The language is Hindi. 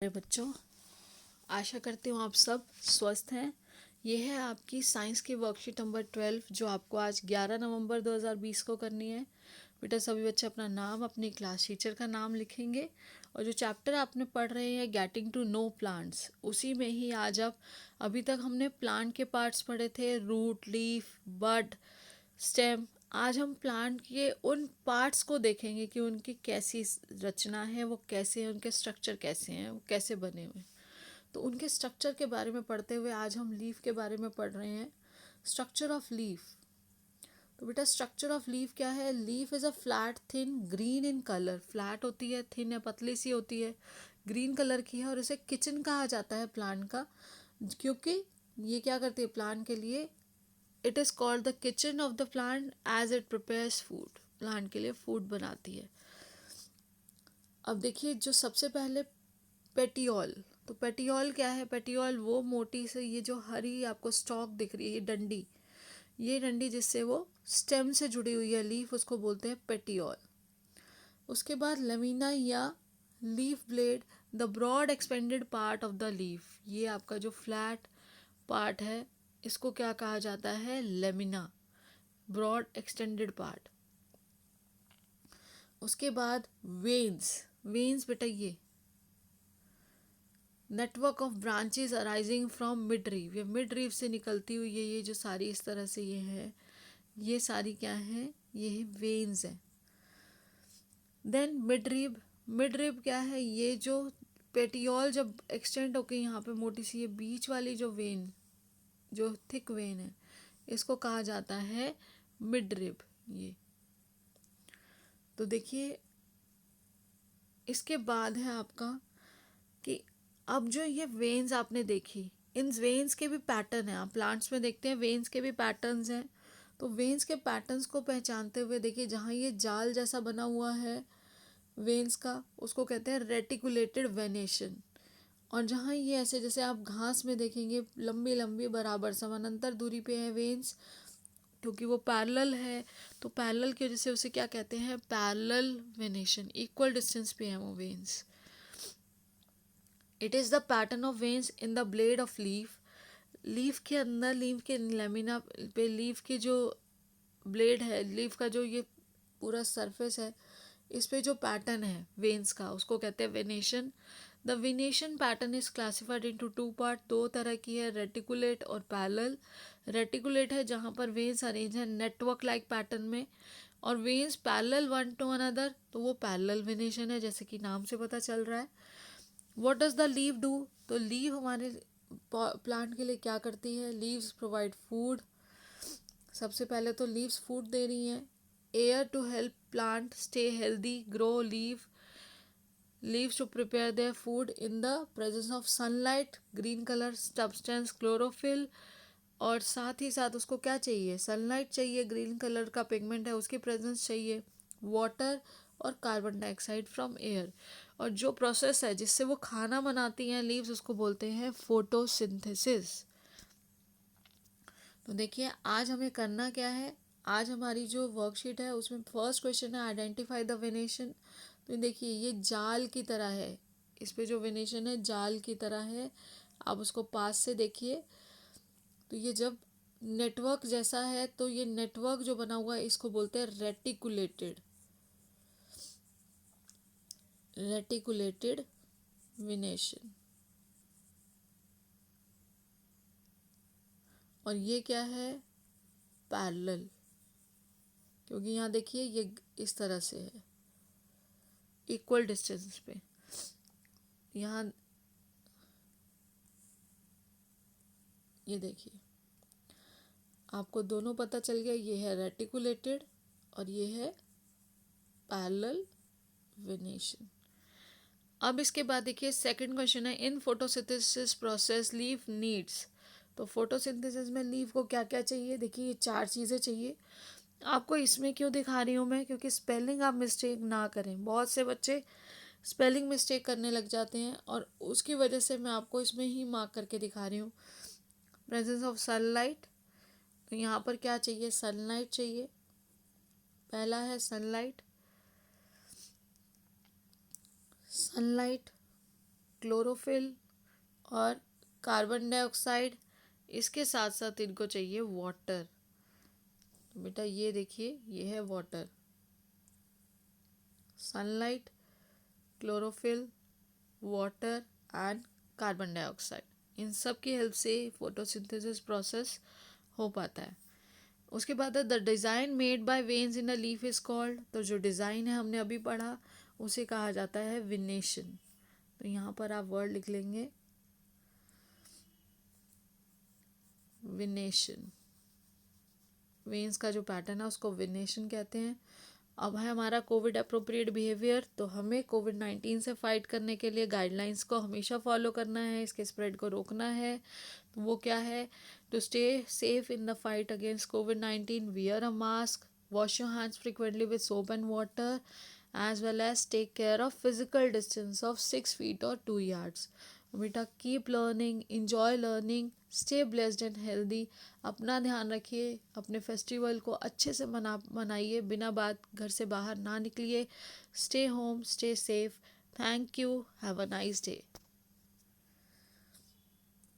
मेरे बच्चों, आशा करती हूँ आप सब स्वस्थ हैं। ये है आपकी साइंस की वर्कशीट नंबर 12 जो आपको आज 11 नवंबर 2020 को करनी है। बेटा सभी बच्चे अपना नाम, अपनी क्लास टीचर का नाम लिखेंगे और जो चैप्टर आपने पढ़ रहे हैं गेटिंग टू नो प्लांट्स, उसी में ही आज आप अभी तक हमने प्लांट के पार्ट्स पढ़े थे, रूट, लीफ, बड, स्टेम। आज हम प्लांट के उन पार्ट्स को देखेंगे कि उनकी कैसी रचना है, वो कैसे हैं, उनके स्ट्रक्चर कैसे हैं, वो कैसे बने हुए हैं। तो उनके स्ट्रक्चर के बारे में पढ़ते हुए आज हम लीफ के बारे में पढ़ रहे हैं। Structure of leaf. तो बेटा स्ट्रक्चर ऑफ लीफ क्या है? Leaf is a flat thin green in colour. Flat होती है, थिन है, पतली सी होती है, ग्रीन कलर की है और इसे किचन कहा जाता है प्लांट का, क्योंकि ये क्या करती है प्लांट के लिए। It is called the kitchen of the plant as it prepares food. Plant के लिए फूड बनाती है। अब देखिए जो सबसे पहले पेटियोल। तो पेटियोल क्या है? पेटियोल वो मोटी से, ये जो हरी आपको स्टॉक दिख रही है, ये डंडी जिससे वो स्टेम से जुड़ी हुई है लीफ, उसको बोलते हैं पेटियोल। उसके बाद लेमिना या leaf blade, the broad expanded part of the leaf. ये आपका जो फ्लैट पार्ट है इसको क्या कहा जाता है? Lamina, broad extended part. उसके बाद वेन्स। वेन्स बेटा ये network of branches arising from midrib. ये मिड रीफ से निकलती हुई ये जो सारी इस तरह से ये है, ये सारी क्या है? ये वेन्स है। Then midrib. Midrib क्या है? ये जो पेटियोल जब एक्सटेंड होके यहाँ पे मोटी सी, ये बीच वाली जो वेन, जो थिक वेन है, इसको कहा जाता है मिड रीफ। ये तो देखिए इसके बाद है आपका कि अब जो ये वेन्स आपने देखी, इन वेन्स के भी पैटर्न हैं। आप प्लांट्स में देखते हैं वेन्स के भी पैटर्न्स हैं। तो वेन्स के पैटर्न्स को पहचानते हुए देखिए, जहाँ ये जाल जैसा बना हुआ है वेन्स का, उसको कहते हैं रेटिकुलेटेड वेनेशन। और जहाँ ये ऐसे, जैसे आप घास में देखेंगे लंबी लंबी बराबर समानांतर दूरी पे है वेन्स, क्योंकि वो पैरेलल है, तो पैरेलल की वजह से उसे क्या कहते हैं? Parallel venation. इक्वल डिस्टेंस पे है वो veins. It is the pattern of veins in the blade of leaf. Leaf के अंदर, लीफ के लेमिना पे, लीफ की जो ब्लेड है, लीफ का जो ये पूरा सरफेस है, इस पे जो पैटर्न है वेन्स का, उसको कहते हैं venation. The venation pattern is classified into two part. दो तरह की है, रेटिकुलेट और पैरेलल। रेटिकुलेट है जहाँ पर वेन्स अरेंज है नेटवर्क लाइक पैटर्न में, और veins parallel one two another, तो वो पैरेलल वेनेशन है, जैसे कि नाम से पता चल रहा है। What does the leaf do? तो लीफ हमारे प्लांट के लिए क्या करती है? Leaves provide food. सबसे पहले तो लीव्स फूड दे रही हैं। Are to help plant stay healthy, grow. Leaves to prepare their food in the presence of sunlight, green colour substance chlorophyll. और साथ ही साथ उसको क्या चाहिए? सनलाइट चाहिए, ग्रीन कलर का पिगमेंट है उसकी प्रेजेंस चाहिए, वाटर और कार्बन डाइऑक्साइड फ्रॉम एयर। और जो प्रोसेस है जिससे वो खाना बनाती हैं लीव्स, उसको बोलते हैं फोटोसिंथेसिस। तो देखिए आज हमें करना क्या है। आज हमारी जो वर्कशीट है उसमें फर्स्ट क्वेश्चन है आइडेंटिफाई द वेनेशन। तो देखिए ये जाल की तरह है, इस पे जो वेनेशन है जाल की तरह है। आप उसको पास से देखिए, तो ये जब नेटवर्क जैसा है, तो ये नेटवर्क जो बना हुआ है इसको बोलते हैं रेटिकुलेटेड, रेटिकुलेटेड वेनेशन। और ये क्या है? पैरेलल, क्योंकि यहाँ देखिए ये इस तरह से है, इक्वल डिस्टेंस पे। यहाँ ये देखिए आपको दोनों पता चल गया, ये है रेटिकुलेटेड और ये है पैरेलल वेनेशन। अब इसके बाद देखिए सेकंड क्वेश्चन है, in photosynthesis process leaf needs. तो फोटोसिंथेसिस में लीफ को क्या क्या चाहिए? देखिए ये चार चीज़ें चाहिए। आपको इसमें क्यों दिखा रही हूँ मैं? क्योंकि स्पेलिंग आप मिस्टेक ना करें। बहुत से बच्चे स्पेलिंग मिस्टेक करने लग जाते हैं और उसकी वजह से मैं आपको इसमें ही मार्क करके दिखा रही हूँ। प्रेजेंस ऑफ सनलाइट, तो यहाँ पर क्या चाहिए? सनलाइट चाहिए। पहला है सनलाइट। सनलाइट क्लोरोफिल और कार्बन डाइऑक्साइड, इसके साथ साथ इनको चाहिए वाटर। तो बेटा ये देखिए, ये है water, sunlight, chlorophyll, water and carbon dioxide. इन सब की हेल्प से फोटोसिंथेसिस प्रोसेस हो पाता है। उसके बाद है the design made by veins in a leaf is called. तो जो डिज़ाइन है हमने अभी पढ़ा उसे कहा जाता है विनेशन। तो यहाँ पर आप वर्ड लिख लेंगे विनेशन। वेन्स का जो पैटर्न है उसको विनेशन कहते हैं। अब है हमारा कोविड अप्रोप्रिएट बिहेवियर। तो हमें कोविड-19 से फाइट करने के लिए गाइडलाइंस को हमेशा फॉलो करना है, इसके स्प्रेड को रोकना है। तो वो क्या है? To stay safe in the fight against कोविड-19, wear a mask, wash your hands frequently with soap and water, as well as take care of physical distance of 6 feet or 2 yards. बेटा keep learning, enjoy learning, stay blessed and healthy. अपना ध्यान रखिए, अपने फेस्टिवल को अच्छे से मनाइए, बिना बात घर से बाहर ना निकलिए। Stay home, stay safe. Thank you, have a nice day.